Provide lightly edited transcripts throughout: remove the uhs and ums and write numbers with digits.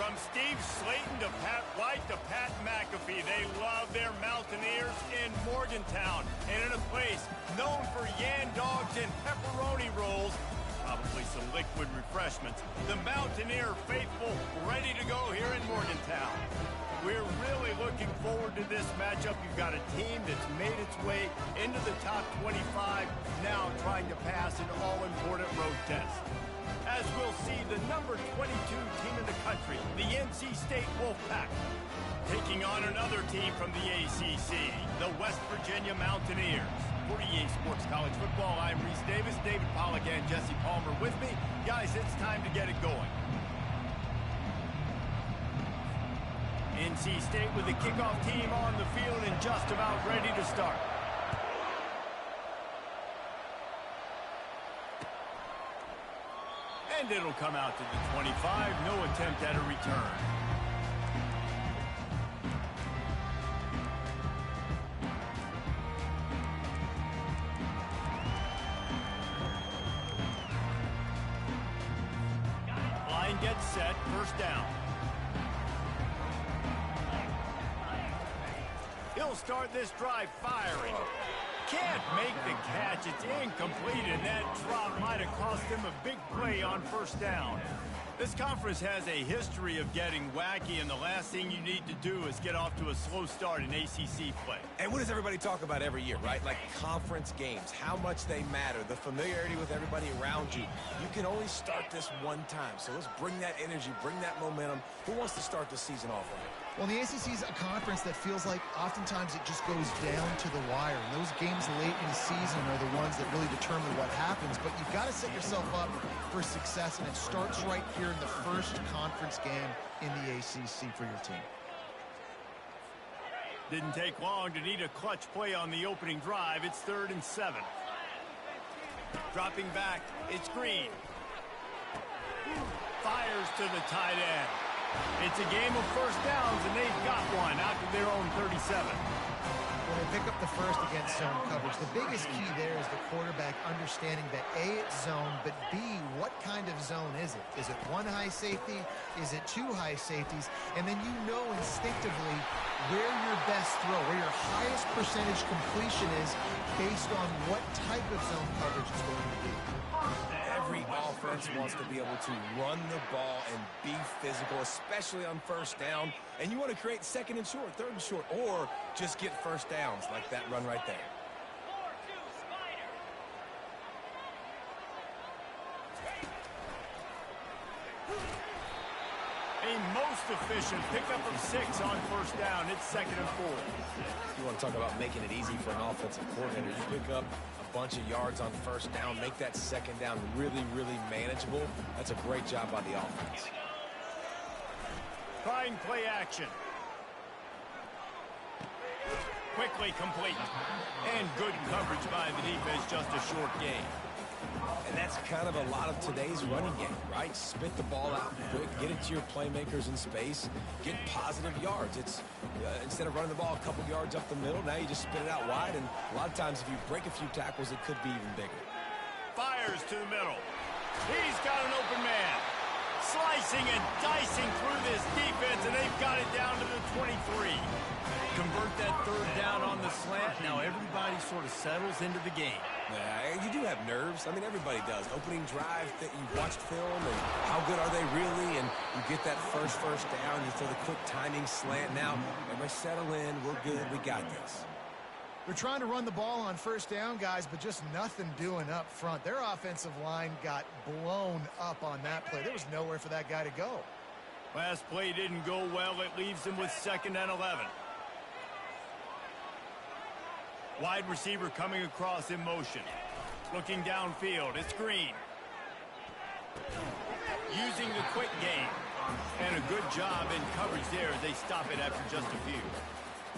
From Steve Slayton to Pat White to Pat McAfee, they love their Mountaineers in Morgantown. And in a place known for yan dogs and pepperoni rolls, probably some liquid refreshments, the Mountaineer faithful ready to go here in Morgantown. We're really looking forward to this matchup. You've got a team that's made its way into the top 25, now trying to pass an all-important road test. As we'll see, the number 22 team in the country, the NC State Wolfpack, taking on another team from the ACC, the West Virginia Mountaineers. For EA Sports College Football, I'm Reese Davis, David Pollack, and Jesse Palmer with me. Guys, it's time to get it going. NC State with the kickoff team on the field and just about ready to start. And it'll come out to the 25. No attempt at a return. Line gets set. First down. He'll start this drive firing. Can't make the catch. It's incomplete, and that drop might have cost him a big play on first down. This conference has a history of getting wacky, and the last thing you need to do is get off to a slow start in ACC play. And what does everybody talk about every year, right? Like conference games, how much they matter, the familiarity with everybody around you. You can only start this one time, so let's bring that energy, bring that momentum. Who wants to start the season off right? Well, the ACC is a conference that feels like oftentimes it just goes down to the wire. And those games late in the season are the ones that really determine what happens. But you've got to set yourself up for success, and it starts right here in the first conference game in the ACC for your team. Didn't take long to need a clutch play on the opening drive. It's 3rd and 7. Dropping back, it's Green. Fires to the tight end. It's a game of first downs, and they've got one out to their own 37. When they pick up the first against zone coverage, the biggest key there is the quarterback understanding that A, it's zone, but B, what kind of zone is it? Is it one high safety? Is it two high safeties? And then you know instinctively where your best throw, where your highest percentage completion is based on what type of zone coverage it's going to be. Every offense wants to be able to run the ball and be physical, especially on first down. And you want to create 2nd and short, 3rd and short, or just get first downs like that run right there. A most efficient pickup of 6 on first down. It's 2nd and 4. You want to talk about making it easy for an offensive coordinator. You pick up a bunch of yards on first down, make that 2nd down really, really manageable. That's a great job by the offense. Trying play action. Quickly complete. And good coverage by the defense, just a short gain. And that's kind of a lot of today's running game, right? Spit the ball out quick, get it to your playmakers in space, get positive yards. It's instead of running the ball a couple yards up the middle, now you just spit it out wide, and a lot of times if you break a few tackles, it could be even bigger. Fires to the middle. He's got an open man. Slicing and dicing through this defense, and they've got it down to the 23. Convert that 3rd down on the slant. Now everybody sort of settles into the game. Yeah, you do have nerves. I mean, everybody does. Opening drive, that you watched film, and how good are they really? And you get that first down, you throw the quick timing slant. Now, everybody settle in. We're good. We got this. They're trying to run the ball on first down, guys, but just nothing doing up front. Their offensive line got blown up on that play. There was nowhere for that guy to go. Last play didn't go well. It leaves them with 2nd and 11. Wide receiver coming across in motion. Looking downfield, it's Green. Using the quick game. And a good job in coverage there. They stop it after just a few.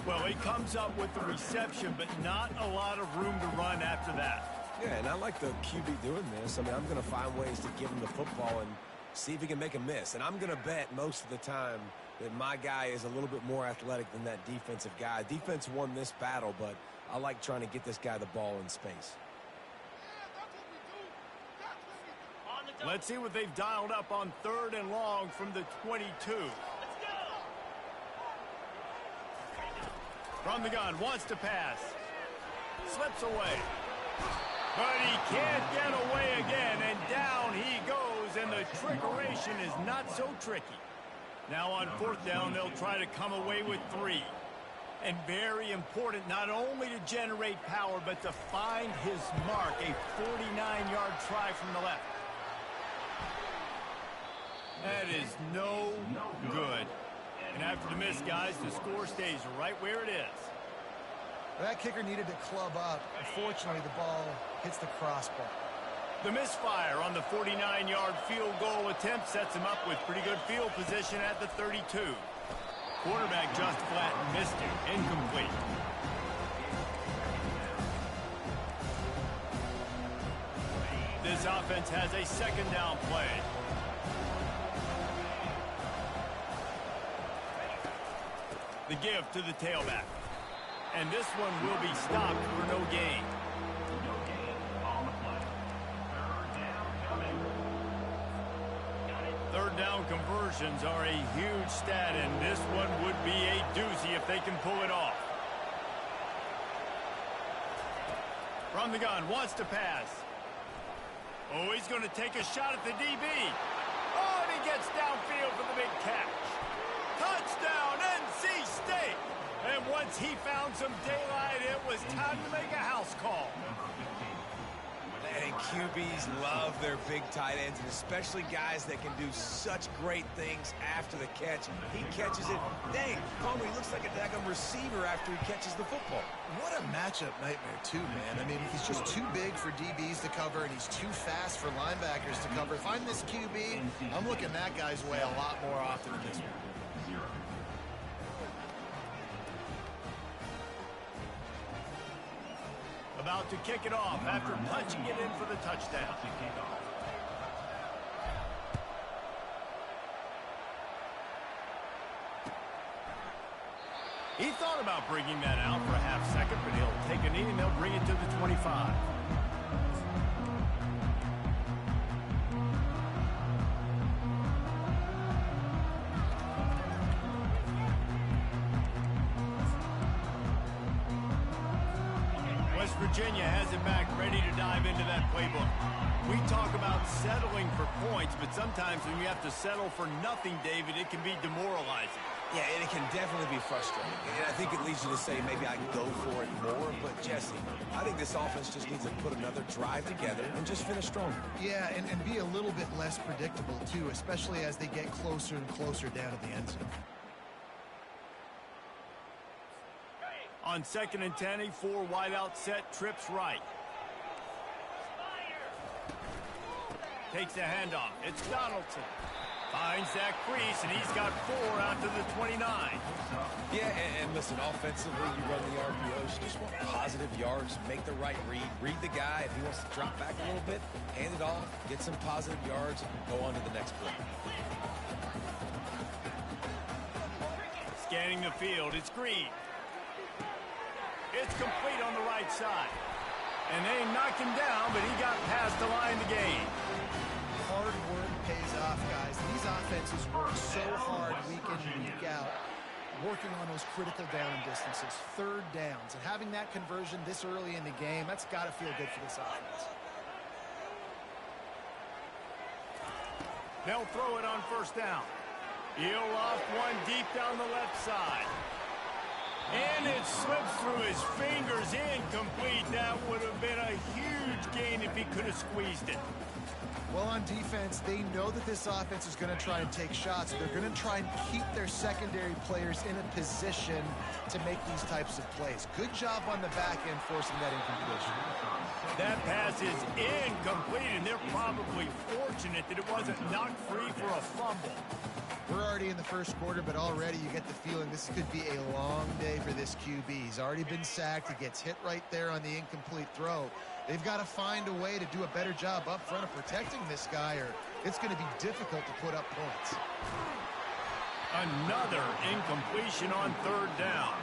Well, he comes up with the reception, but not a lot of room to run after that. Yeah, and I like the QB doing this. I mean, I'm going to find ways to give him the football and see if he can make a miss. And I'm going to bet most of the time that my guy is a little bit more athletic than that defensive guy. Defense won this battle, but I like trying to get this guy the ball in space. On the Let's see what they've dialed up on 3rd and long from the 22. From the gun, wants to pass. Slips away. But he can't get away again, and down he goes, and the trickeration is not so tricky. Now on 4th down, they'll try to come away with 3. And very important not only to generate power, but to find his mark, a 49-yard try from the left. That is no good. And after the miss, guys, the score stays right where it is. That kicker needed to club up. Unfortunately, the ball hits the crossbar. The misfire on the 49-yard field goal attempt sets him up with pretty good field position at the 32. Quarterback just flat missed it. Incomplete. This offense has a 2nd down play. The give to the tailback. And this one will be stopped for no gain. Third down conversions are a huge stat, and this one would be a doozy if they can pull it off. From the gun, wants to pass. Oh, he's going to take a shot at the DB. Oh, and he gets downfield for the big catch. Touchdown, NC State! And once he found some daylight, it was time to make a house call. And QBs love their big tight ends, and especially guys that can do such great things after the catch. He catches it. Dang, Palmer, he looks like a daggum receiver after he catches the football. What a matchup nightmare, too, man. I mean, he's just too big for DBs to cover, and he's too fast for linebackers to cover. If I'm this QB, I'm looking that guy's way a lot more often than this one. About to kick it off after punching it in for the touchdown. He thought about bringing that out for a half second, but he'll take a knee and they'll bring it to the 25. Virginia has it back, ready to dive into that playbook. We talk about settling for points, but sometimes when you have to settle for nothing, David, it can be demoralizing. Yeah, and it can definitely be frustrating. And I think it leads you to say maybe I can go for it more. But, Jesse, I think this offense just needs to put another drive together and just finish stronger. Yeah, and be a little bit less predictable, too, especially as they get closer and closer down to the end zone. On 2nd and 10, a 4 wideout set, trips right. Takes a handoff. It's Donaldson. Finds that crease, and he's got 4 out to the 29. Yeah, and listen, offensively, you run the RPOs. You just want positive yards, make the right read the guy. If he wants to drop back a little bit, hand it off, get some positive yards, and go on to the next play. Scanning the field, it's Green. It's complete on the right side. And they knocked him down, but he got past the line to gain. Hard work pays off, guys. These offenses work so hard week in and week out, working on those critical down and distances, 3rd downs. And having that conversion this early in the game, that's got to feel good for this offense. They'll throw it on 1st down. He'll loft one deep down the left side. And it slips through his fingers, incomplete. That would have been a huge gain if he could have squeezed it. Well, on defense, they know that this offense is going to try and take shots. They're going to try and keep their secondary players in a position to make these types of plays. Good job on the back end forcing that incompletion. That pass is incomplete, and they're probably fortunate that it wasn't knocked free for a fumble. We're already in the 1st quarter, but already you get the feeling this could be a long day for this QB. He's already been sacked. He gets hit right there on the incomplete throw. They've got to find a way to do a better job up front of protecting this guy, or it's going to be difficult to put up points. Another incompletion on 3rd down.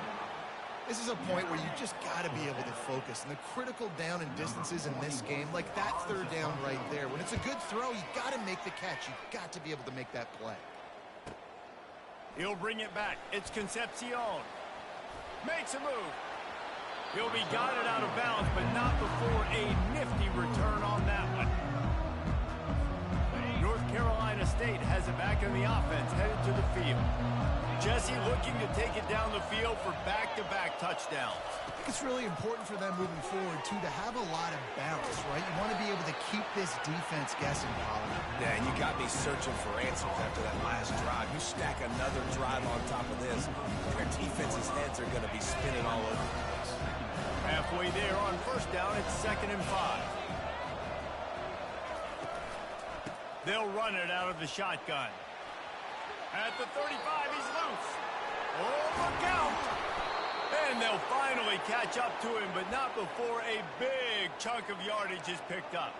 This is a point where you just got to be able to focus. And the critical down and distances in this game, like that third down right there, when it's a good throw, you got to make the catch. You got to be able to make that play. He'll bring it back. It's Concepcion. Makes a move. He'll be guided out of bounds, but not before a nifty return on that one. North Carolina State has it back in the offense, headed to the field. Jesse looking to take it down the field for back-to-back touchdowns. I think it's really important for them moving forward, too, to have a lot of balance, right? You want to be able to keep this defense guessing, Colin. Yeah, and you got me searching for answers after that last drive. You stack another drive on top of this, their defense's heads are going to be spinning all over the place. Halfway there on first down, it's 2nd and 5. They'll run it out of the shotgun. At the 35, he's loose. Oh, look out! And they'll finally catch up to him, but not before a big chunk of yardage is picked up.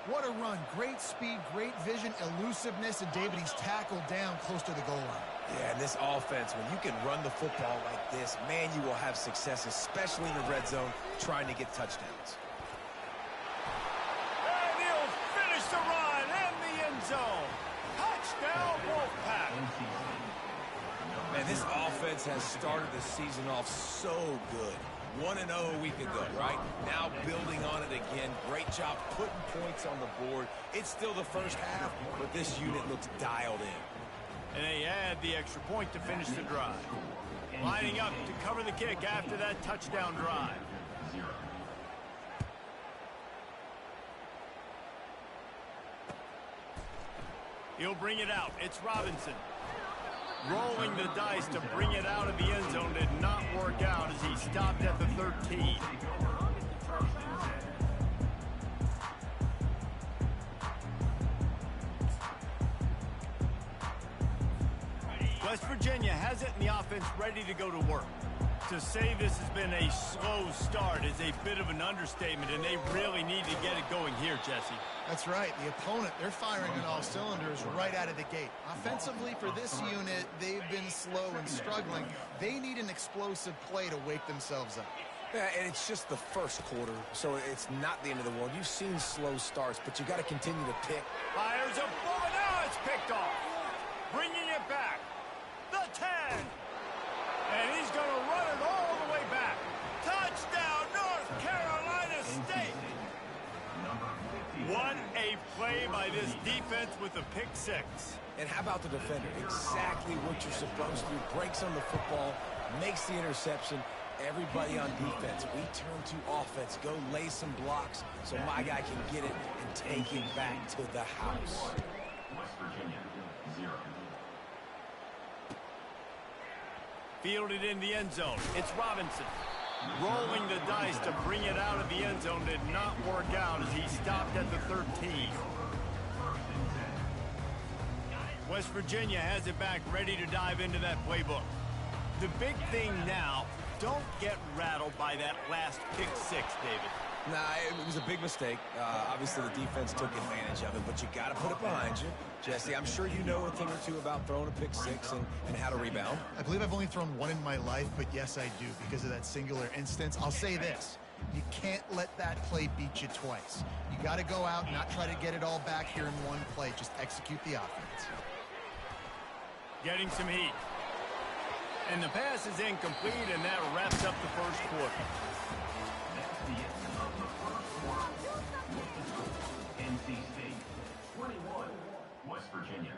What a run. Great speed, great vision, elusiveness, and David, he's tackled down close to the goal line. Yeah, and this offense, when you can run the football like this, man, you will have success, especially in the red zone, trying to get touchdowns. And he'll finish the run in the end zone. Touchdown, Wolfpack. Man, this offense has started the season off so good. 1-0 a week ago, right? Now building on it again. Great job putting points on the board. It's still the first half, but this unit looks dialed in. And they add the extra point to finish the drive. Lining up to cover the kick after that touchdown drive. He'll bring it out. It's Robinson. Rolling the dice to bring it out of the end zone did not work out as he stopped at the 13. West Virginia has it in the offense ready to go to work. To say this has been a slow start is a bit of an understatement, and they really need to get it going here, Jesse. That's right. The opponent, they're firing on all cylinders right out of the gate. Offensively, for this unit, they've been slow and struggling. They need an explosive play to wake themselves up. Yeah, and it's just the first quarter, so it's not the end of the world. You've seen slow starts, but you got to continue to pick. Fires a bullet. Now it's picked off. Bringing it back. The 10. And he's going to run it all the way back. Touchdown, North Carolina State. What a play by this defense with a pick six. And how about the defender? Exactly what you're supposed to do. Breaks on the football, makes the interception. Everybody on defense, we turn to offense. Go lay some blocks so my guy can get it and take it back to the house. West Virginia, 0. Fielded in the end zone. It's Robinson. Rolling the dice to bring it out of the end zone did not work out as he stopped at the 13. West Virginia has it back, ready to dive into that playbook. The big thing now, don't get rattled by that last pick six, David. Nah, it was a big mistake. Obviously, the defense took advantage of it, but you got to put it behind you. Jesse, I'm sure you know a thing or two about throwing a pick six and how to rebound. I believe I've only thrown one in my life, but yes, I do because of that singular instance. I'll say this. You can't let that play beat you twice. You got to go out, not try to get it all back here in one play. Just execute the offense. Getting some heat. And the pass is incomplete, and that wraps up the first quarter. NC State, 21. West Virginia,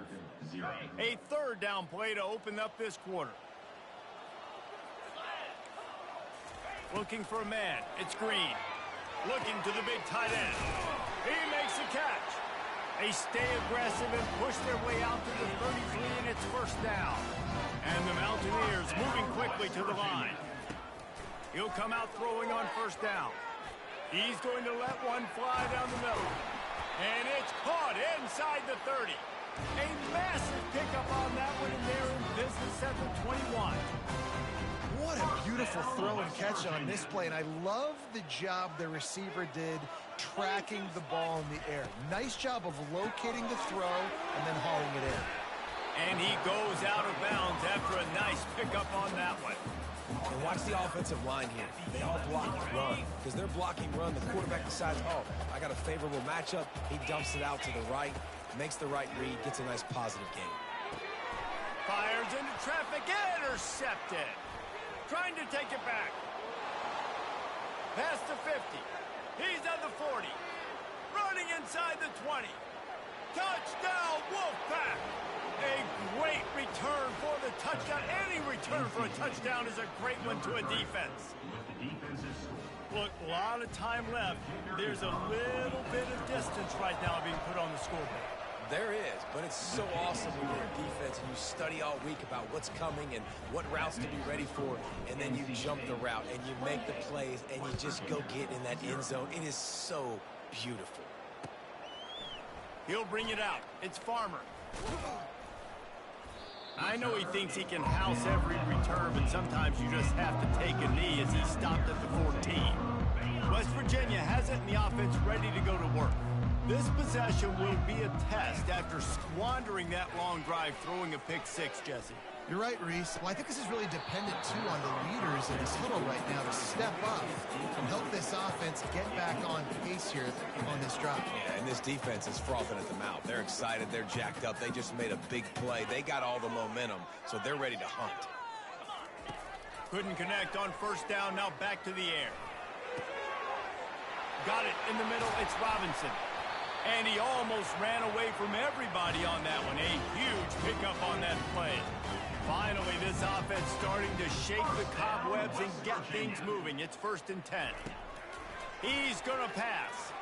0. A third down play to open up this quarter. Looking for a man. It's Green. Looking to the big tight end. He makes the catch. They stay aggressive and push their way out to the 33, and it's first down. And the Mountaineers moving quickly to the line. He'll come out throwing on first down. He's going to let one fly down the middle. And it's caught inside the 30. A massive pickup on that one, and they're in business at the 21. What a beautiful throw and catch on this play, and I love the job the receiver did tracking the ball in the air. Nice job of locating the throw and then hauling it in. And he goes out of bounds after a nice pickup on that one. And watch the offensive line here. They all block run. Because they're blocking run, the quarterback decides, oh, I got a favorable matchup. He dumps it out to the right, makes the right read, gets a nice positive gain. Fires into traffic, intercepted. Trying to take it back. Past the 50. He's at the 40. Running inside the 20. Touchdown, Wolfpack! A great return for the touchdown. Any return for a touchdown is a great one to a defense. Look, a lot of time left. There's a little bit of distance right now being put on the scoreboard. There is, but it's so awesome when you're a defense and you study all week about what's coming and what routes to be ready for, and then you jump the route and you make the plays and you just go get in that end zone. It is so beautiful. He'll bring it out. It's Farmer. I know he thinks he can house every return, but sometimes you just have to take a knee as he stopped at the 14. West Virginia has it in the offense ready to go to work. This possession will be a test after squandering that long drive throwing a pick six, Jesse. You're right, Reese. Well, I think this is really dependent, too, on the leaders in this huddle right now to step up and help this offense get back on pace here on this drive. Yeah, and this defense is frothing at the mouth. They're excited. They're jacked up. They just made a big play. They got all the momentum, so they're ready to hunt. Couldn't connect on first down. Now back to the air. Got it in the middle. It's Robinson. And he almost ran away from everybody on that one. A huge pickup on that play. Finally, this offense starting to shake the cobwebs and get things moving. It's 1st and 10. He's going to pass.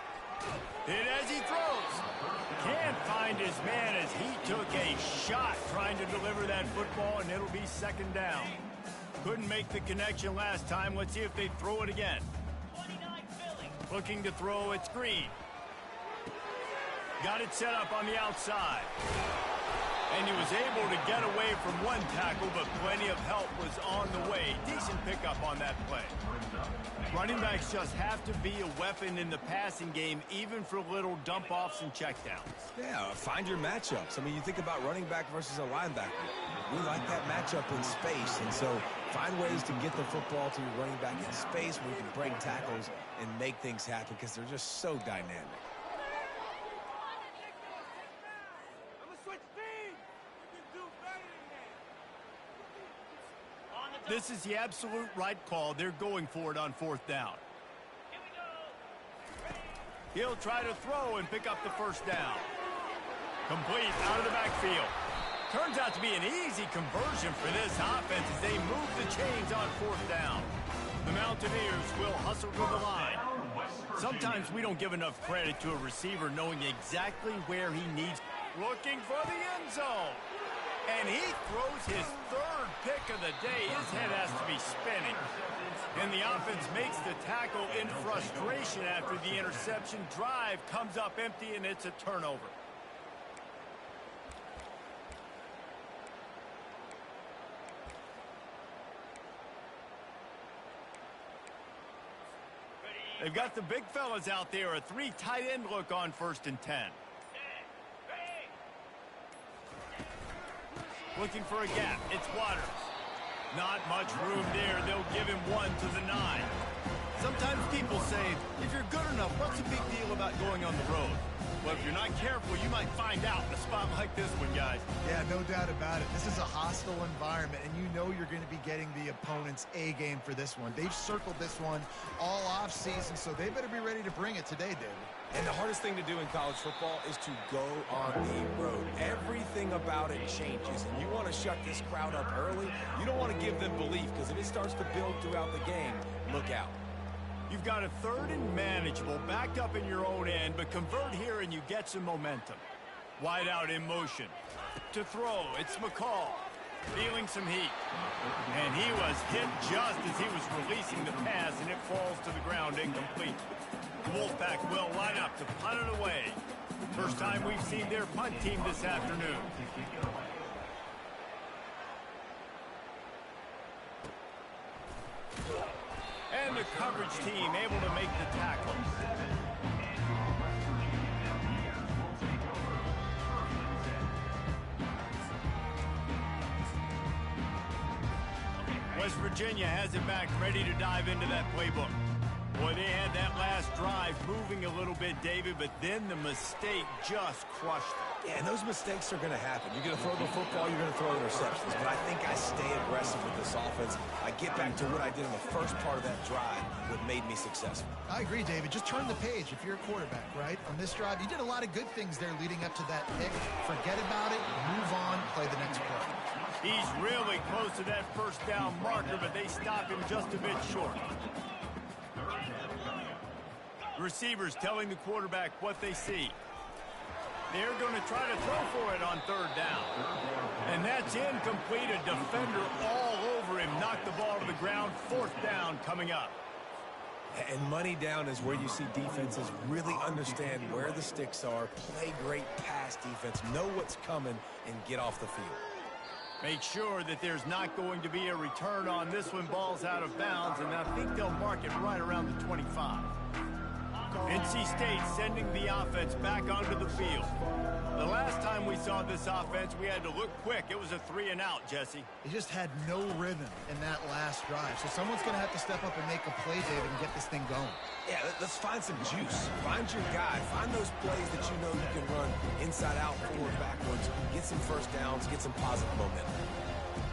Hit as he throws. Can't find his man as he took a shot trying to deliver that football, and it'll be 2nd down. Couldn't make the connection last time. Let's see if they throw it again. Looking to throw, it's Green. Got it set up on the outside. And he was able to get away from one tackle, but plenty of help was on the way. Decent pickup on that play. Running backs just have to be a weapon in the passing game, even for little dump-offs and checkdowns. Yeah, find your matchups. I mean, you think about running back versus a linebacker. We like that matchup in space, and so find ways to get the football to your running back in space where you can break tackles and make things happen because they're just so dynamic. This is the absolute right call. They're going for it on 4th down. He'll try to throw and pick up the 1st down. Complete out of the backfield. Turns out to be an easy conversion for this offense as they move the chains on 4th down. The Mountaineers will hustle to the line. Sometimes we don't give enough credit to a receiver knowing exactly where he needs. Looking for the end zone. And he throws his 3rd pick of the day. His head has to be spinning. And the offense makes the tackle in frustration after the interception. Drive comes up empty, and it's a turnover. They've got the big fellas out there. A 3 tight end look on 1st and 10. Looking for a gap. It's Waters. Not much room there. They'll give him 1 to the 9. Sometimes people say, if you're good enough, what's the big deal about going on the road? Well, if you're not careful, you might find out in a spot like this one, guys. Yeah, no doubt about it. This is a hostile environment, and you know you're going to be getting the opponent's A game for this one. They've circled this one all offseason, so they better be ready to bring it today, David. And the hardest thing to do in college football is to go on the road. Everything about it changes, and you want to shut this crowd up early. You don't want to give them belief, because if it starts to build throughout the game, look out. You've got a 3rd and manageable, backed up in your own end, but convert here and you get some momentum. Wide out in motion. To throw, it's McCall. Feeling some heat. And he was hit just as he was releasing the pass, and it falls to the ground incomplete. The Wolfpack will line up to punt it away. First time we've seen their punt team this afternoon. And the coverage team able to make the tackle. West Virginia has it back, ready to dive into that playbook. Boy, they had that last drive moving a little bit, David, but then the mistake just crushed them. Yeah, and those mistakes are going to happen. You're going to throw the football, you're going to throw interceptions. But I think I stay aggressive with this offense. I get back to what I did in the first part of that drive, what made me successful. I agree, David. Just turn the page if you're a quarterback, right? On this drive, you did a lot of good things there leading up to that pick. Forget about it, move on, play the next play. He's really close to that first down marker, but they stop him just a bit short. Receivers telling the quarterback what they see. They're going to try to throw for it on third down. And that's incomplete. A defender all over him. Knocked the ball to the ground. Fourth down coming up. And money down is where you see defenses really understand where the sticks are, play great pass defense, know what's coming, and get off the field. Make sure that there's not going to be a return on this one. Ball's out of bounds, and I think they'll mark it right around the 25. NC State sending the offense back onto the field. The last time we saw this offense, we had to look quick. It was a 3-and-out, Jesse. They just had no rhythm in that last drive. So someone's going to have to step up and make a play, David, and get this thing going. Yeah, let's find some juice. Find your guy. Find those plays that you know you can run inside out, forward, backwards. Get some first downs. Get some positive momentum.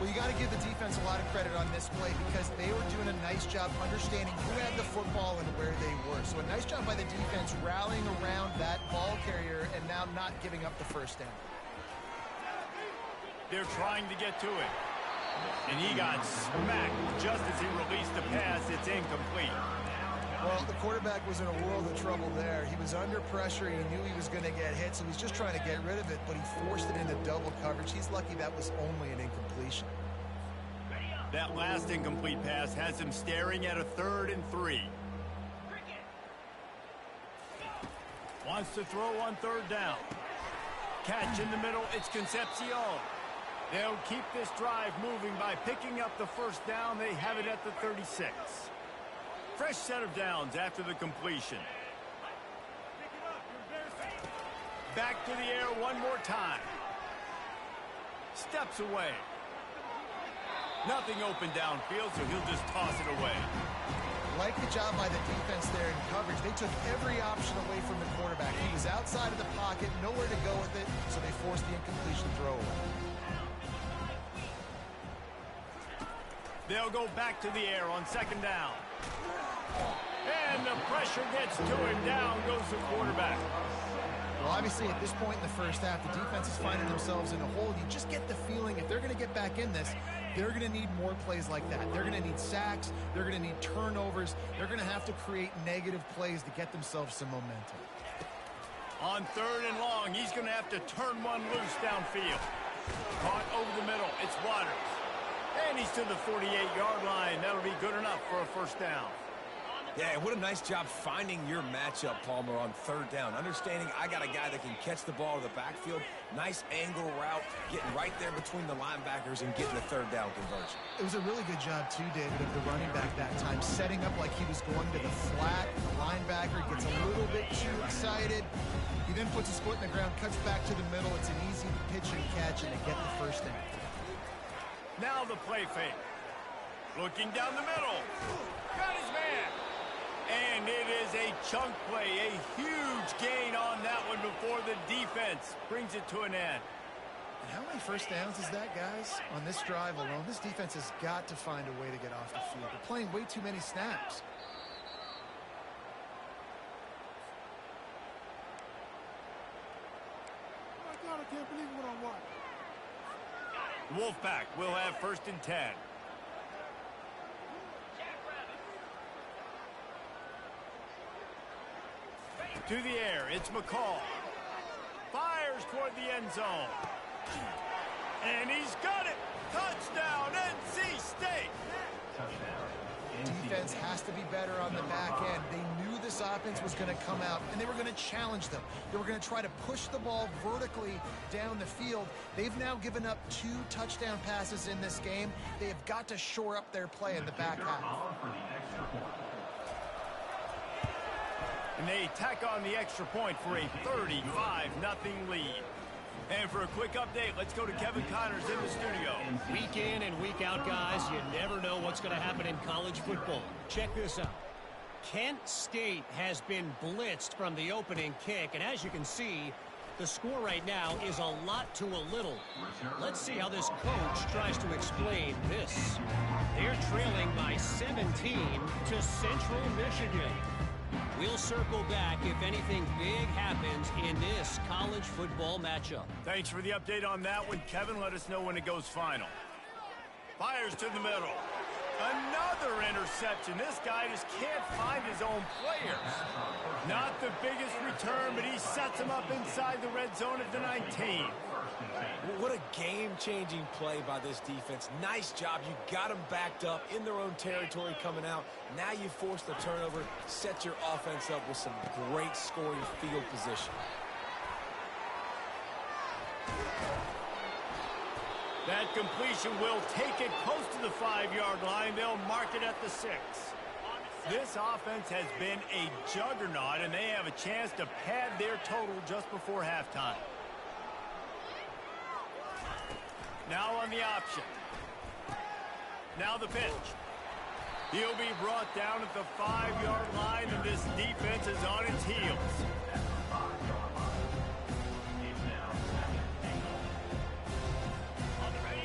Well, you got to give the defense a lot of credit on this play because they were doing a nice job understanding who had the football and where they were. So a nice job by the defense rallying around that ball carrier and now not giving up the first down. They're trying to get to it. And he got smacked just as he released the pass. It's incomplete. Well, the quarterback was in a world of trouble there. He was under pressure. He knew he was going to get hit, so he's just trying to get rid of it, but he forced it into double coverage. He's lucky that was only an incompletion. That last incomplete pass has him staring at a 3rd and 3. Wants to throw on 3rd down. Catch in the middle. It's Concepcion. They'll keep this drive moving by picking up the first down. They have it at the 36. Fresh set of downs after the completion. Back to the air one more time. Steps away. Nothing open downfield, so he'll just toss it away. Like the job by the defense there in coverage. They took every option away from the quarterback. He was outside of the pocket, nowhere to go with it, so they forced the incompletion throw away. They'll go back to the air on 2nd down. And the pressure gets to him. Down goes the quarterback. Well, obviously, at this point in the first half, the defense is finding themselves in a hole. You just get the feeling if they're going to get back in this, they're going to need more plays like that. They're going to need sacks. They're going to need turnovers. They're going to have to create negative plays to get themselves some momentum. On 3rd and long, he's going to have to turn one loose downfield. Caught over the middle. It's Waters. And he's to the 48-yard line. That'll be good enough for a first down. Yeah, what a nice job finding your matchup, Palmer, on 3rd down. Understanding I got a guy that can catch the ball to the backfield. Nice angle route, getting right there between the linebackers and getting the 3rd down conversion. It was a really good job, too, David, of the running back that time, setting up like he was going to the flat. The linebacker gets a little bit too excited. He then puts his foot in the ground, cuts back to the middle. It's an easy pitch and catch, and they get the first down. Now the play fake. Looking down the middle. Got his man. And it is a chunk play, a huge gain on that one before the defense brings it to an end. And how many first downs is that, guys? On this drive alone, this defense has got to find a way to get off the field. They're playing way too many snaps. Oh my God, I can't believe what I'm watching. Wolfpack will have 1st and 10. To the air, it's McCall. Fires toward the end zone. And he's got it. Touchdown, NC State. Defense has to be better on the back end. They knew this offense was going to come out, and they were going to challenge them. They were going to try to push the ball vertically down the field. They've now given up 2 touchdown passes in this game. They have got to shore up their play in the back half. And they tack on the extra point for a 35-0 lead. And for a quick update, let's go to Kevin Connors in the studio. Week in and week out, guys, you never know what's going to happen in college football. Check this out. Kent State has been blitzed from the opening kick, and as you can see, the score right now is a lot to a little. Let's see how this coach tries to explain this. They're trailing by 17 to Central Michigan. We'll circle back if anything big happens in this college football matchup. Thanks for the update on that one, Kevin. Let us know when it goes final. Fires to the middle. Another interception. This guy just can't find his own players. Not the biggest return, but he sets him up inside the red zone at the 19. What a game-changing play by this defense. Nice job. You got them backed up in their own territory coming out. Now you force the turnover, set your offense up with some great scoring field position. That completion will take it close to the 5-yard line. They'll mark it at the 6. This offense has been a juggernaut, and they have a chance to pad their total just before halftime. Now on the option. Now the pitch. He'll be brought down at the 5-yard line, and this defense is on its heels.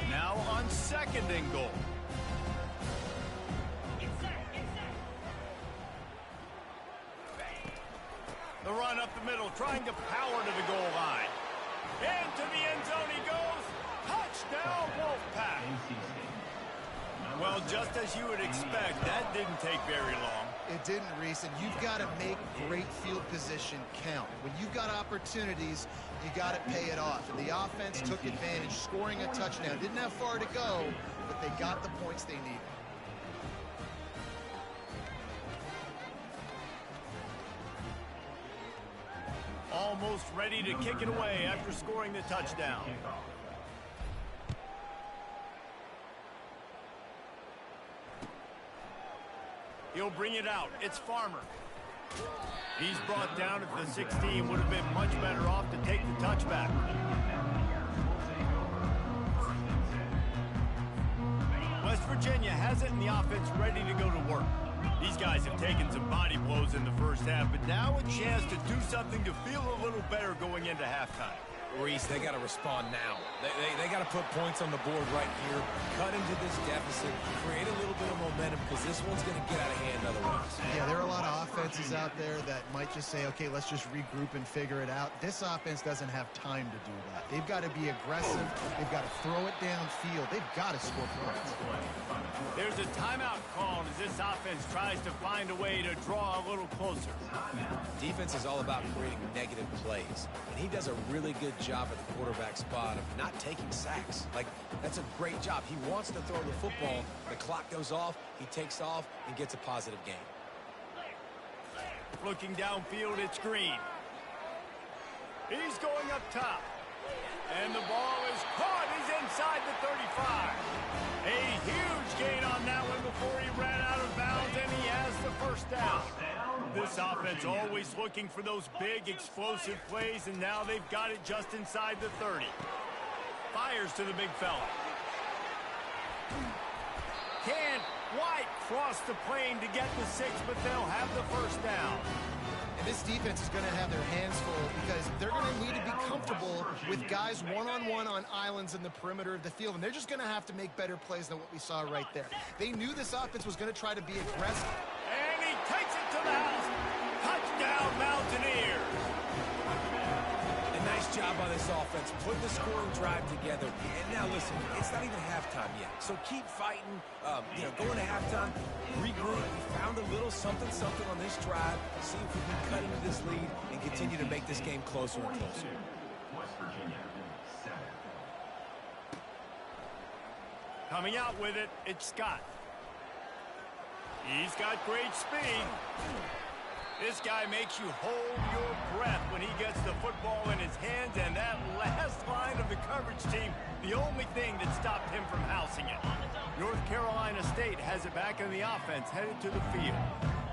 Now on 2nd and goal. The run up the middle, trying to power to the goal line. Into the end zone he goes. Touchdown, Wolfpack. Well, just as you would expect, that didn't take very long. It didn't, Reese, and you've got to make great field position count. When you've got opportunities, you got to pay it off. And the offense took advantage, scoring a touchdown. Didn't have far to go, but they got the points they needed. Almost ready to kick it away after scoring the touchdown. He'll bring it out. It's Farmer. He's brought down at the 16. Would have been much better off to take the touchback. West Virginia has it in the offense ready to go to work. These guys have taken some body blows in the first half, but now a chance to do something to feel a little better going into halftime. Reese, they got to respond now. They got to put points on the board right here, cut into this deficit, create a little bit of momentum, because this one's going to get out of hand otherwise. Yeah, there are a lot of offenses out there that might just say, okay, let's just regroup and figure it out. This offense doesn't have time to do that. They've got to be aggressive. They've got to throw it downfield. They've got to score points. There's a timeout called as this offense tries to find a way to draw a little closer. Defense is all about creating negative plays, and he does a really good job at the quarterback spot of not taking sacks. Like, that's a great job. He wants to throw the football. The clock goes off. He takes off and gets a positive gain. Looking downfield, it's Green. He's going up top. And the ball is caught. He's inside the 35. A huge gain on that one before he ran out of bounds, and he has the first down. This offense always looking for those big, explosive plays, and now they've got it just inside the 30. Fires to the big fella. Can't quite cross the plane to get the 6, but they'll have the first down. And this defense is going to have their hands full because they're going to need to be comfortable with guys one-on-one on islands in the perimeter of the field, and they're just going to have to make better plays than what we saw right there. They knew this offense was going to try to be aggressive. And he takes it to the house. Touchdown, Mountaineers. A nice job by this offense. Put the scoring drive together. And now, listen, it's not even halftime yet. So keep fighting. Going to halftime, regroup. We found a little something on this drive. See if we can cut into this lead and continue to make this game closer and closer. West Virginia, 7. Coming out with it, it's Scott. He's got great speed. This guy makes you hold your breath when he gets the football in his hands, and that last line of the coverage team, the only thing that stopped him from housing it. North Carolina State has it back in the offense, headed to the field.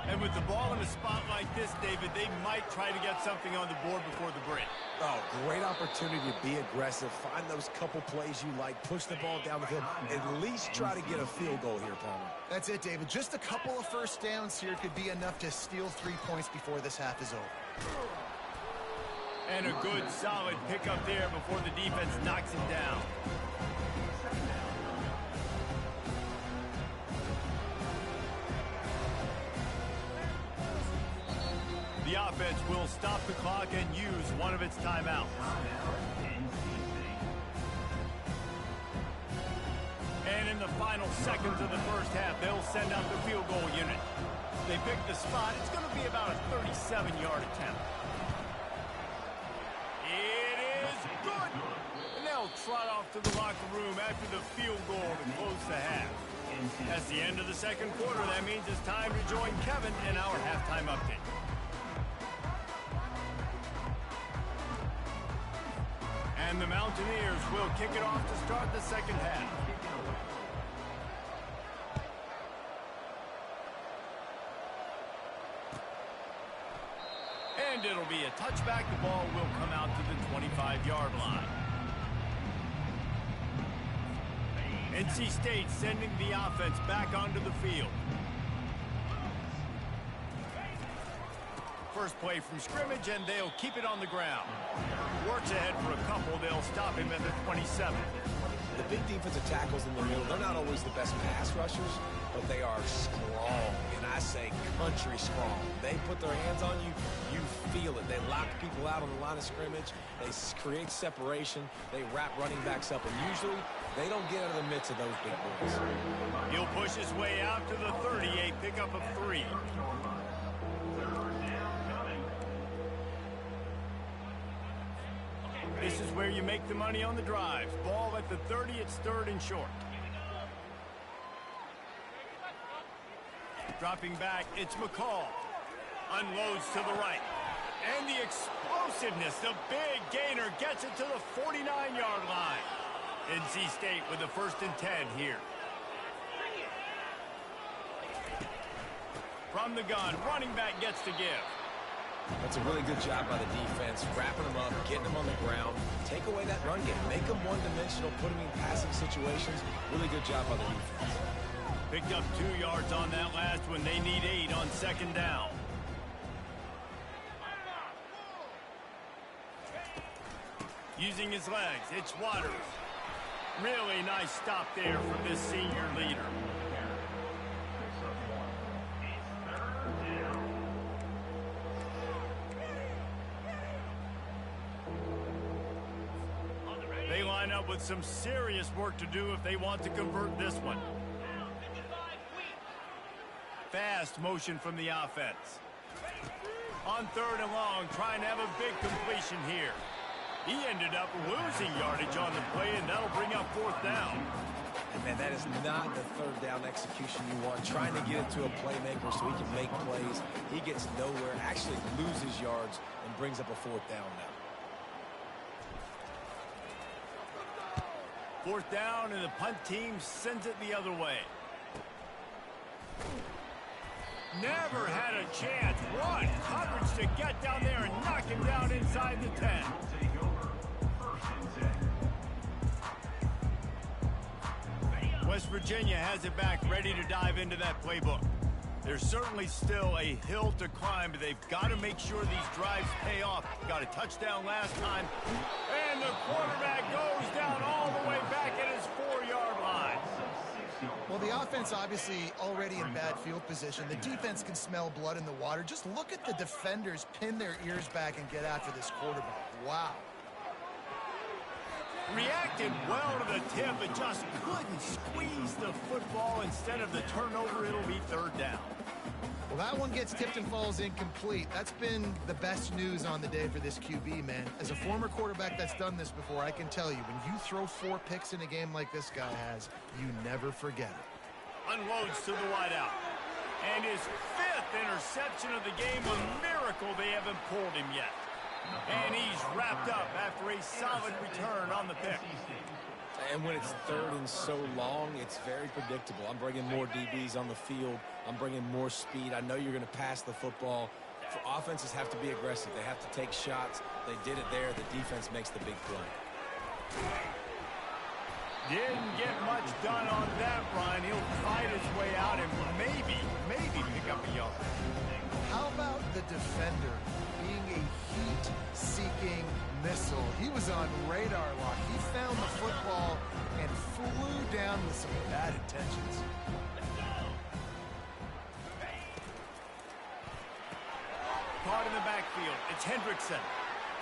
And with the ball in a spot like this, David, they might try to get something on the board before the break. Oh, great opportunity to be aggressive. Find those couple plays you like. Push the ball down the field. At least try to get a field goal here, Palmer. That's it, David. Just a couple of first downs here could be enough to steal 3 points before this half is over. And a good, solid pickup there before the defense knocks it down. The offense will stop the clock and use one of its timeouts. And in the final seconds of the first half, they'll send out the field goal unit. They pick the spot. It's going to be about a 37-yard attempt. It is good. And they'll trot off to the locker room after the field goal to close the half. That's the end of the second quarter. That means it's time to join Kevin in our halftime update. And the Mountaineers will kick it off to start the second half. And it'll be a touchback. The ball will come out to the 25-yard line. NC State sending the offense back onto the field. First play from scrimmage, and they'll keep it on the ground. Works ahead for a couple. They'll stop him at the 27. The big defensive tackles in the middle, they're not always the best pass rushers, but they are strong, and I say country strong. They put their hands on you, you feel it. They lock people out on the line of scrimmage. They create separation. They wrap running backs up, and usually they don't get out of the midst of those big boys. He'll push his way out to the 38, pickup of 3. This is where you make the money on the drives. Ball at the 30, it's 3rd and short. Dropping back, it's McCall. Unloads to the right. And the explosiveness, the big gainer gets it to the 49-yard line. NC State with the 1st and 10 here. From the gun, running back gets to give. That's a really good job by the defense, wrapping them up, getting them on the ground. Take away that run game. Make them one-dimensional, put them in passing situations. Really good job by the defense. Picked up 2 yards on that last one. They need 8 on 2nd down. Using his legs, it's Waters. Really nice stop there from this senior leader. They line up with some serious work to do if they want to convert this one. Fast motion from the offense. On 3rd and long, trying to have a big completion here. He ended up losing yardage on the play, and that'll bring up 4th down. And man, that is not the 3rd down execution you want. Trying to get it to a playmaker so he can make plays. He gets nowhere, actually loses yards, and brings up a 4th down now. 4th down, and the punt team sends it the other way. Never had a chance. What coverage to get down there and knock him down inside the 10. West Virginia has it back, ready to dive into that playbook. There's certainly still a hill to climb, but they've got to make sure these drives pay off. Got a touchdown last time, and the quarterback goes down all the way back at his 4-yard line. Well, the offense obviously already in bad field position. The defense can smell blood in the water. Just look at the defenders pin their ears back and get after this quarterback. Wow. Reacted well to the tip, but just couldn't squeeze the football. Instead of the turnover, it'll be 3rd down. Well, that one gets tipped and falls incomplete. That's been the best news on the day for this QB, man. As a former quarterback that's done this before, I can tell you, when you throw 4 picks in a game like this guy has, you never forget it. Unloads to the wideout. And his 5th interception of the game. A miracle they haven't pulled him yet. And he's wrapped up after a solid return on the pick. And when it's third and so long, it's very predictable. I'm bringing more DBs on the field. I'm bringing more speed. I know you're going to pass the football. For offenses have to be aggressive. They have to take shots. They did it there. The defense makes the big play. Didn't get much done on that run. He'll fight his way out and maybe pick up a yard. How about the defender being a heat-seeking missile? He was on radar lock. He found the football and flew down with some bad intentions. Caught in the backfield. It's Hendrickson.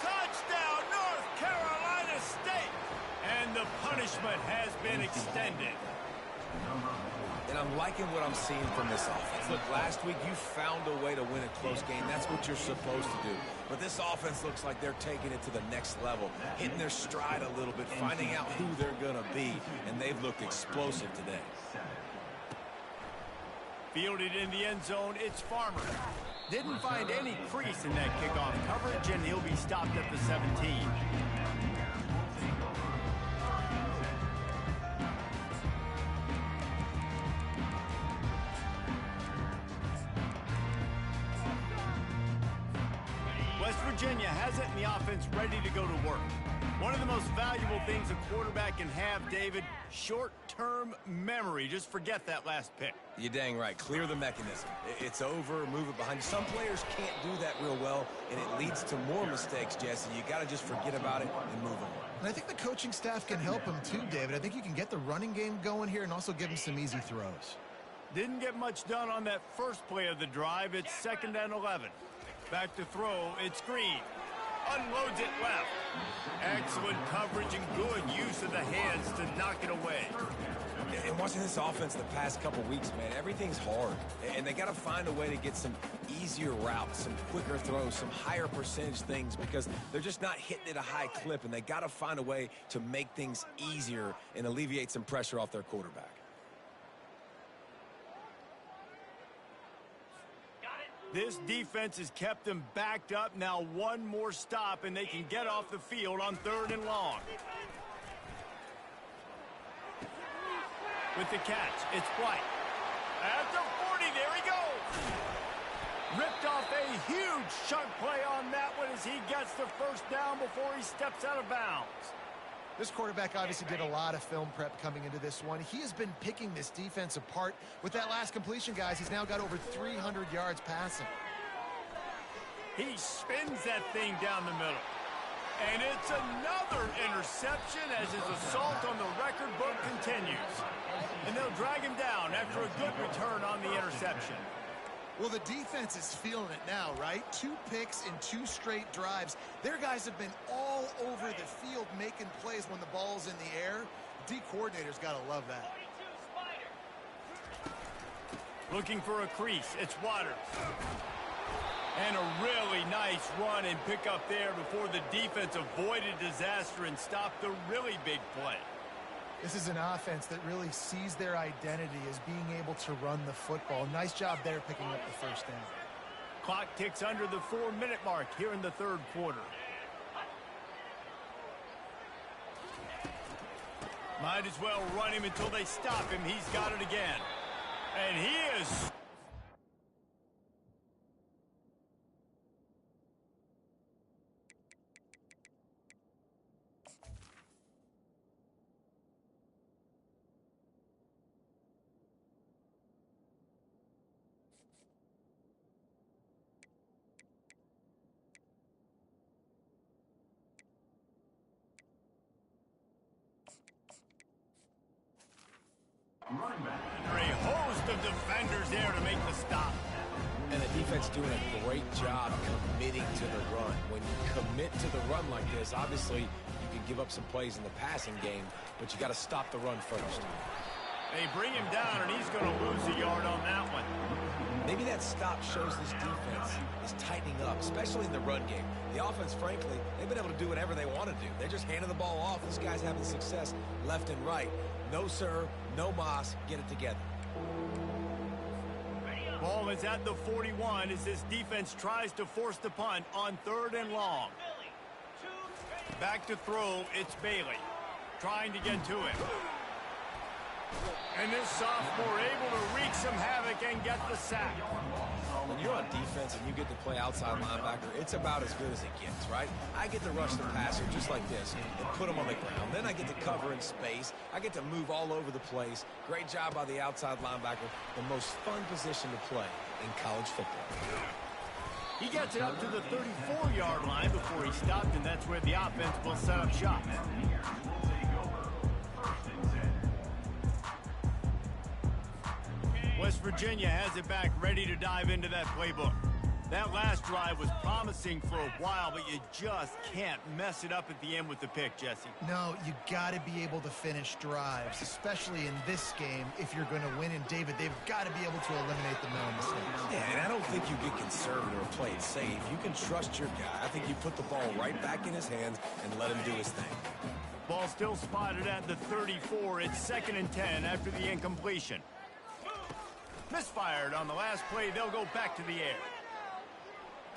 Touchdown, North Carolina State! And the punishment has been extended. And I'm liking what I'm seeing from this offense. Look, last week you found a way to win a close game. That's what you're supposed to do. But this offense looks like they're taking it to the next level, hitting their stride a little bit, finding out who they're going to be, and they've looked explosive today. Fielded in the end zone, it's Farmer. Didn't find any crease in that kickoff coverage, and he'll be stopped at the 17. West Virginia has it, and the offense ready to go to work. One of the most valuable things a quarterback can have, David, short-term memory. Just forget that last pick. You're dang right. Clear the mechanism. It's over, move it behind you. Some players can't do that real well, and it leads to more mistakes, Jesse. You got to just forget about it and move on. And I think the coaching staff can help him too, David. I think you can get the running game going here and also give him some easy throws. Didn't get much done on that first play of the drive. It's 2nd and 11. Back to throw. It's Green. Unloads it left. Excellent coverage and good use of the hands to knock it away. And watching this offense the past couple weeks, man, everything's hard. And they got to find a way to get some easier routes, some quicker throws, some higher percentage things because they're just not hitting at a high clip, and they got to find a way to make things easier and alleviate some pressure off their quarterback. This defense has kept them backed up. Now one more stop, and they can get off the field on 3rd and long. With the catch, it's White. At the 40, there he goes. Ripped off a huge chunk play on that one as he gets the first down before he steps out of bounds. This quarterback obviously did a lot of film prep coming into this one. He has been picking this defense apart. With that last completion, guys, he's now got over 300 yards passing. He spins that thing down the middle. And it's another interception as his assault on the record book continues. And they'll drag him down after a good return on the interception. Well, the defense is feeling it now, right? 2 picks in 2 straight drives. Their guys have been all over the field making plays when the ball's in the air. D coordinator's got to love that. Looking for a crease. It's Waters. And a really nice run and pick up there before the defense avoided disaster and stopped the really big play. This is an offense that really sees their identity as being able to run the football. Nice job there picking up the first down. Clock ticks under the 4-minute mark here in the 3rd quarter. Might as well run him until they stop him. He's got it again. And he is... a host of defenders there to make the stop. And the defense doing a great job committing to the run. When you commit to the run like this, obviously you can give up some plays in the passing game, but you got to stop the run first. They bring him down, and he's going to lose a yard on that one. Maybe that stop shows this defense is tightening up, especially in the run game. The offense, frankly, they've been able to do whatever they want to do. They're just handing the ball off. This guy's having success left and right. No, sir. No, Moss. Get it together. Ball is at the 41 as this defense tries to force the punt on 3rd and long. Back to throw, it's Bailey. trying to get to him. And this sophomore able to wreak some havoc and get the sack. When you're on defense and you get to play outside linebacker, it's about as good as it gets, right? I get to rush the passer just like this and put him on the ground. Then I get to cover in space. I get to move all over the place. Great job by the outside linebacker. The most fun position to play in college football. He gets it up to the 34-yard line before he stopped, and that's where the offense will set up shop. West Virginia has it back, ready to dive into that playbook. That last drive was promising for a while, but you just can't mess it up at the end with the pick, Jesse. No, you got to be able to finish drives, especially in this game. If you're going to win, and David, they've got to be able to eliminate the mental mistakes. Yeah, and I don't think you get conservative or play it safe. You can trust your guy. I think you put the ball right back in his hands and let him do his thing. Ball still spotted at the 34. It's 2nd and 10 after the incompletion. Misfired on the last play. They'll go back to the air.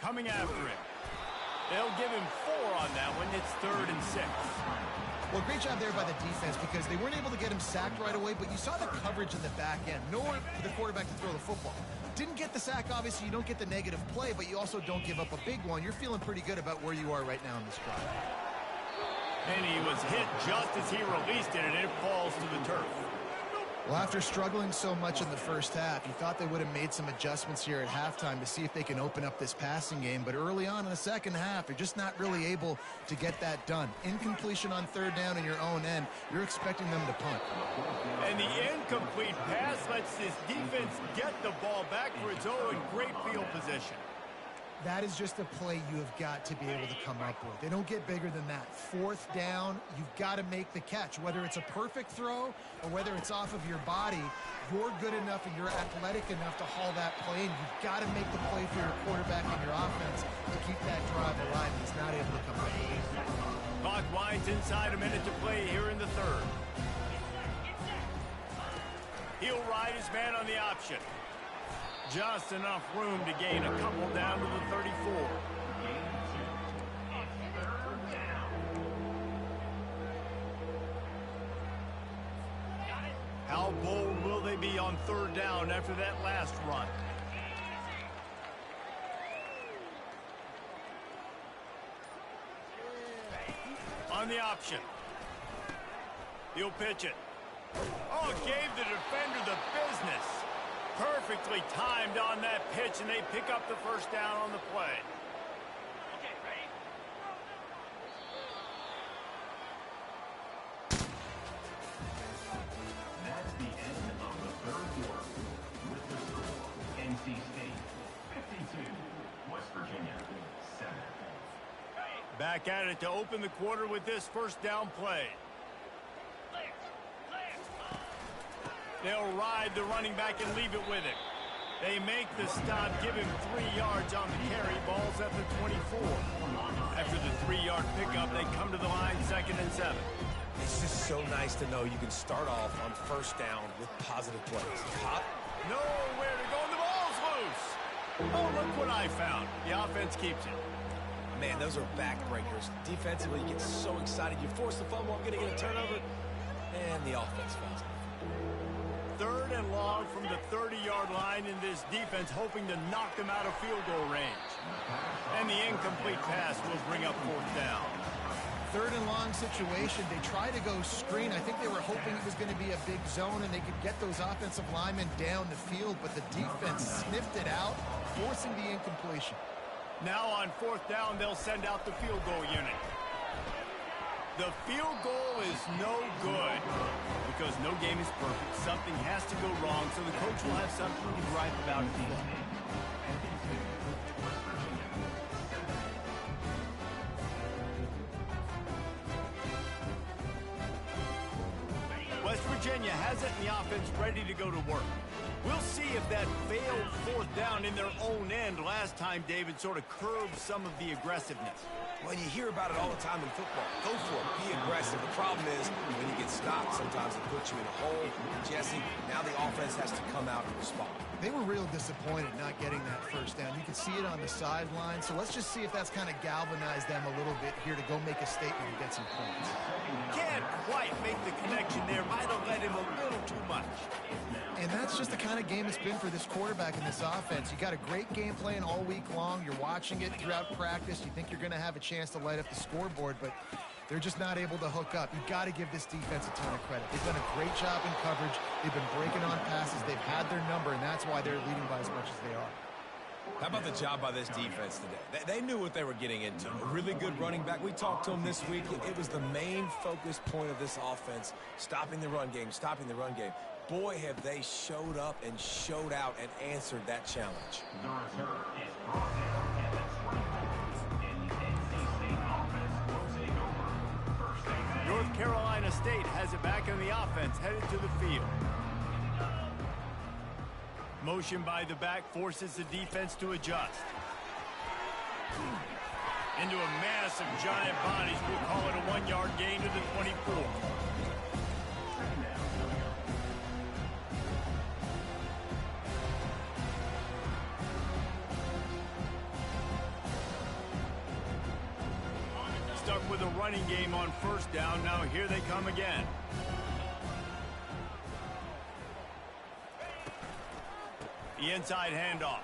Coming after him. They'll give him 4 on that one. It's 3rd and 6. Well, great job there by the defense because they weren't able to get him sacked right away, but you saw the coverage in the back end. Nowhere for the quarterback to throw the football. Didn't get the sack, obviously. You don't get the negative play, but you also don't give up a big one. You're feeling pretty good about where you are right now in this drive. And he was hit just as he released it, and it falls to the turf. Well, after struggling so much in the first half, you thought they would have made some adjustments here at halftime to see if they can open up this passing game. But early on in the second half, they're just not really able to get that done. Incompletion on 3rd down in your own end, you're expecting them to punt. And the incomplete pass lets this defense get the ball back for its own great field position. That is just a play you have got to be able to come up with. They don't get bigger than that. 4th down, you've got to make the catch. Whether it's a perfect throw or whether it's off of your body, you're good enough and you're athletic enough to haul that play in. You've got to make the play for your quarterback and your offense to keep that drive alive. He's not able to come up with it. Clock winds inside a minute to play here in the 3rd. He'll ride his man on the option. Just enough room to gain a couple down to the 34. How bold will they be on 3rd down after that last run? On the option. He'll pitch it. Oh, gave the defender the business. Perfectly timed on that pitch, and they pick up the 1st down on the play. Okay, ready? That's the end of the 3rd quarter. With the score, NC State 52, West Virginia 7. Back at it to open the quarter with this 1st down play. They'll ride the running back and leave it with him. They make the stop, give him 3 yards on the carry. Ball's at the 24. After the 3-yard pickup, they come to the line 2nd and 7. It's just so nice to know you can start off on 1st down with positive plays. Pop. Nowhere to go, and the ball's loose. Oh, look what I found. The offense keeps it. Man, those are backbreakers. Defensively, you get so excited. You force the fumble, I'm going to get a turnover, and the offense falls. 3rd and long from the 30-yard line, in this defense hoping to knock them out of field goal range. And the incomplete pass will bring up 4th down. 3rd and long situation. They try to go screen. I think they were hoping it was going to be a big zone and they could get those offensive linemen down the field, but the defense sniffed it out, forcing the incompletion. Now on 4th down, they'll send out the field goal unit. The field goal is no good because no game is perfect. Something has to go wrong, so the coach will have something to gripe about at the end. West Virginia has it in the offense ready to go to work. We'll see if that failed 4th down in their own end last time, David, sort of curbed some of the aggressiveness. Well, you hear about it all the time in football. Go for it. Be aggressive. The problem is when you get stopped, sometimes it puts you in a hole. Jesse, now the offense has to come out and respond. They were real disappointed not getting that first down. You could see it on the sideline. So let's just see if that's kind of galvanized them a little bit here to go make a statement and get some points. Can't quite make the connection there. Might have let him a little too much. And that's just the kind of game it's been for this quarterback in this offense. You got a great game plan all week long. You're watching it throughout practice. You think you're going to have a chance to light up the scoreboard, but they're just not able to hook up. You've got to give this defense a ton of credit. They've done a great job in coverage. They've been breaking on passes. They've had their number, and that's why they're leading by as much as they are. How about the job by this defense today? They knew what they were getting into. A really good running back. We talked to him this week. It was the main focus point of this offense, stopping the run game, stopping the run game. Boy, have they showed up and showed out and answered that challenge. The return is brought down at the 20, and the NC State offense will take over. First and 10. North Carolina State has it back in the offense, headed to the field. Motion by the back forces the defense to adjust. Into a mass of giant bodies, we'll call it a 1-yard gain to the 24. Stuck with a running game on first down. Now here they come again. The inside handoff.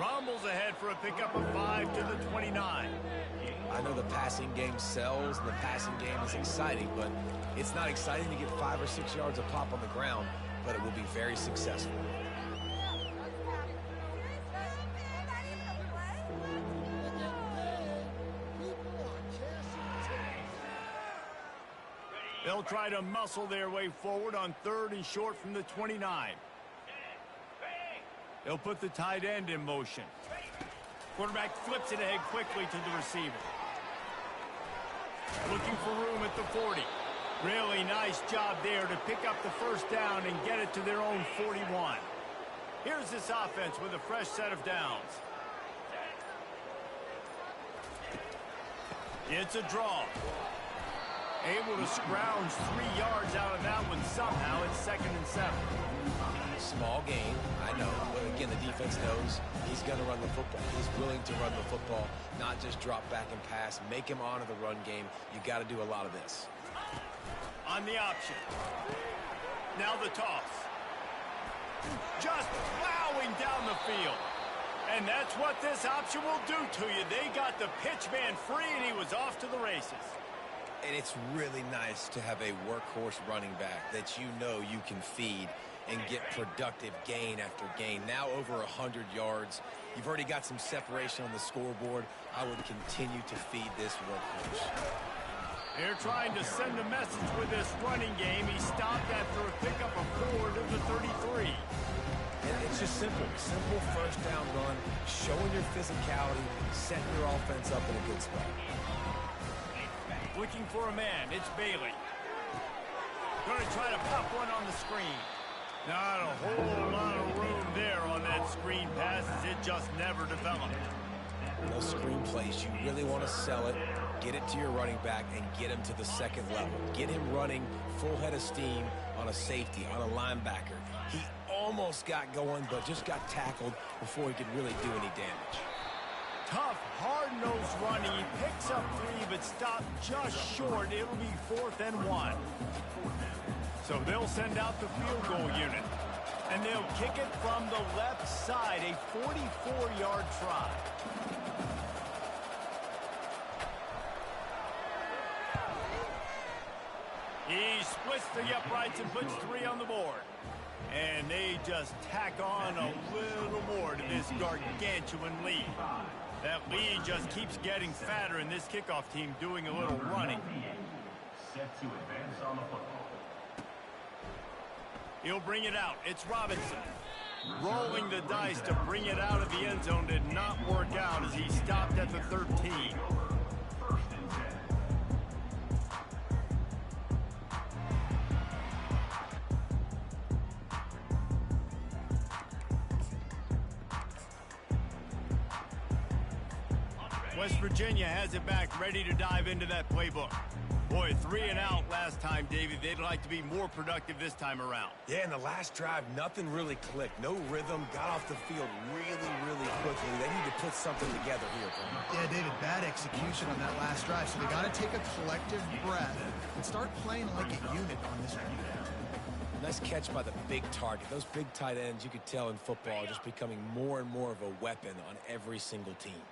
Rumbles ahead for a pickup of 5 to the 29. I know the passing game sells and the passing game is exciting, but it's not exciting to get 5 or 6 yards of pop on the ground, but it will be very successful. They'll try to muscle their way forward on 3rd and short from the 29. They'll put the tight end in motion. Quarterback flips it ahead quickly to the receiver. Looking for room at the 40. Really nice job there to pick up the first down and get it to their own 41. Here's this offense with a fresh set of downs. It's a draw. Able to scrounge 3 yards out of that one somehow. It's 2nd and 7. Small gain, I know, but again, the defense knows he's going to run the football. He's willing to run the football, not just drop back and pass, make him honor the run game. You got to do a lot of this. On the option. Now the toss. Just plowing down the field. And that's what this option will do to you. They got the pitch man free, and he was off to the races. And it's really nice to have a workhorse running back that you know you can feed and get productive gain after gain. Now over 100 yards. You've already got some separation on the scoreboard. I would continue to feed this workhorse. They're trying to send a message with this running game. He stopped after a pickup of 4 to the 33. And it's just simple. Simple first down run, showing your physicality, setting your offense up in a good spot. Looking for a man. It's Bailey. Going to try to pop one on the screen. Not a whole lot of room there on that screen pass, as it just never developed. Those screen plays, you really want to sell it, get it to your running back, and get him to the second level. Get him running full head of steam on a safety, on a linebacker. He almost got going, but just got tackled before he could really do any damage. Tough, hard-nosed running. He picks up 3, but stopped just short. It'll be 4th and 1. So they'll send out the field goal unit. And they'll kick it from the left side, a 44-yard try. He splits the uprights and puts 3 on the board. And they just tack on a little more to this gargantuan lead. That lead just keeps getting fatter, and this kickoff team doing a little running. Set to advance on the football. He'll bring it out. It's Robinson. Rolling the dice to bring it out of the end zone did not work out as he stopped at the 13. First and 10. West Virginia has it back, ready to dive into that playbook. Boy, 3 and out last time, David. They'd like to be more productive this time around. Yeah, in the last drive, nothing really clicked. No rhythm, got off the field really quickly. They need to put something together here. Yeah, David, bad execution on that last drive. So they got to take a collective breath and start playing like a unit on this one. Nice catch by the big target. Those big tight ends, you could tell in football, are just becoming more and more of a weapon on every single team.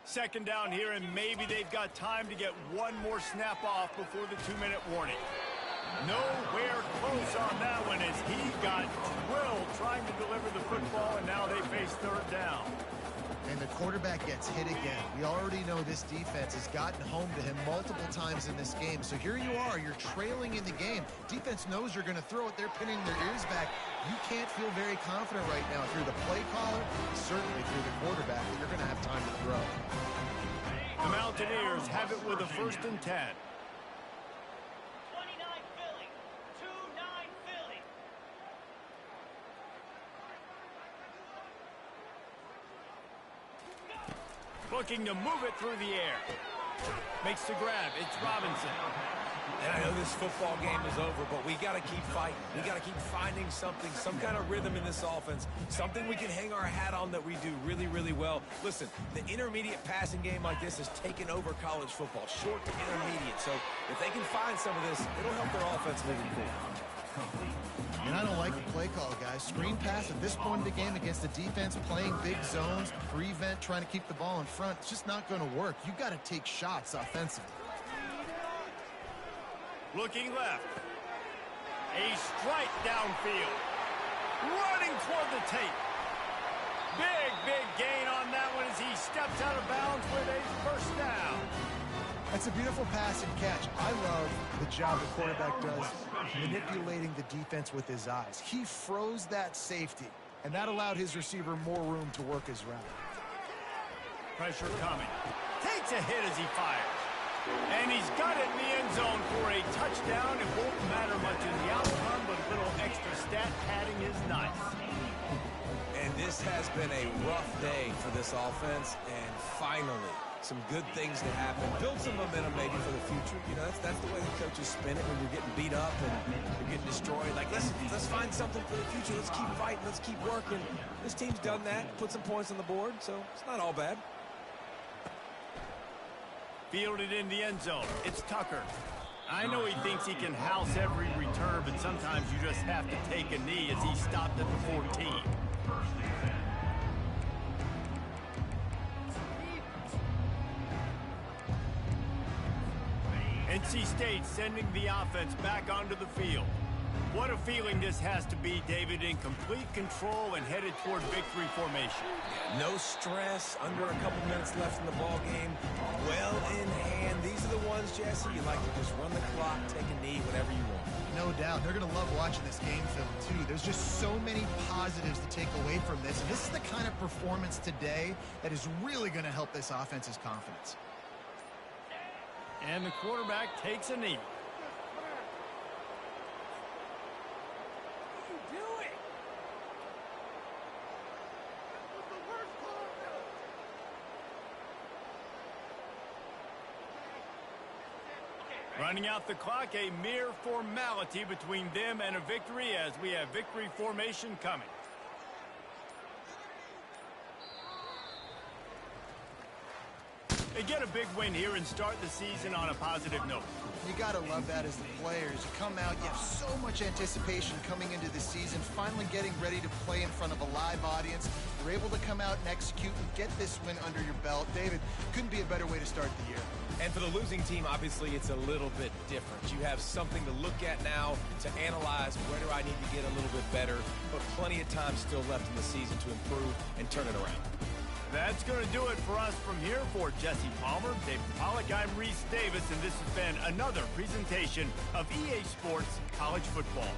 Second down here, and maybe they've got time to get one more snap off before the 2-minute warning. Nowhere close on that one as he got drilled trying to deliver the football, and now they face third down. And the quarterback gets hit again. We already know this defense has gotten home to him multiple times in this game. So here you are, you're trailing in the game. Defense knows you're going to throw it. They're pinning their ears back. You can't feel very confident right now if you're the play caller, certainly if you're the quarterback, that you're going to have time to throw. The Mountaineers have it with a 1st and 10. Looking to move it through the air. Makes the grab. It's Robinson. And I know this football game is over, but we got to keep fighting. We got to keep finding something, some kind of rhythm in this offense, something we can hang our hat on that we do really well. Listen, the intermediate passing game like this has taken over college football, short to intermediate. So if they can find some of this, it'll help their offense moving forward. And I don't like the play call, guys. Screen pass at this point in the game against the defense, playing big zones, prevent, trying to keep the ball in front. It's just not going to work. You got to take shots offensively. Looking left. A strike downfield. Running toward the tape. Big gain on that one as he steps out of bounds with a first down. That's a beautiful pass and catch. I love the job the quarterback does manipulating the defense with his eyes. He froze that safety, and that allowed his receiver more room to work his route. Pressure coming. Takes a hit as he fires. And he's got it in the end zone for a touchdown. It won't matter much in the outcome, but a little extra stat padding is nice. And this has been a rough day for this offense, and finally, some good things to happen. Build some momentum maybe for the future. You know, that's the way the coaches spin it when you're getting beat up and you're getting destroyed. Like, let's find something for the future. Let's keep fighting. Let's keep working. This team's done that. Put some points on the board, so it's not all bad. Fielded in the end zone. It's Tucker. I know he thinks he can house every return, but sometimes you just have to take a knee as he stopped at the 14. NC State sending the offense back onto the field. What a feeling this has to be, David, in complete control and headed toward victory formation. No stress, under a couple minutes left in the ball game. Well in hand. These are the ones, Jesse, you like to just run the clock, take a knee, whatever you want. No doubt. They're going to love watching this game film, too. There's just so many positives to take away from this. And this is the kind of performance today that is really going to help this offense's confidence. And the quarterback takes a knee. Running out the clock, a mere formality between them and a victory as we have victory formation coming. They get a big win here and start the season on a positive note. You got to love that as the players. You come out, you have so much anticipation coming into the season, finally getting ready to play in front of a live audience. You're able to come out and execute and get this win under your belt. David, couldn't be a better way to start the year. And for the losing team, obviously, it's a little bit different. You have something to look at now to analyze where do I need to get a little bit better, but plenty of time still left in the season to improve and turn it around. That's going to do it for us from here. For Jesse Palmer, David Pollack, I'm Reese Davis, and this has been another presentation of EA Sports College Football.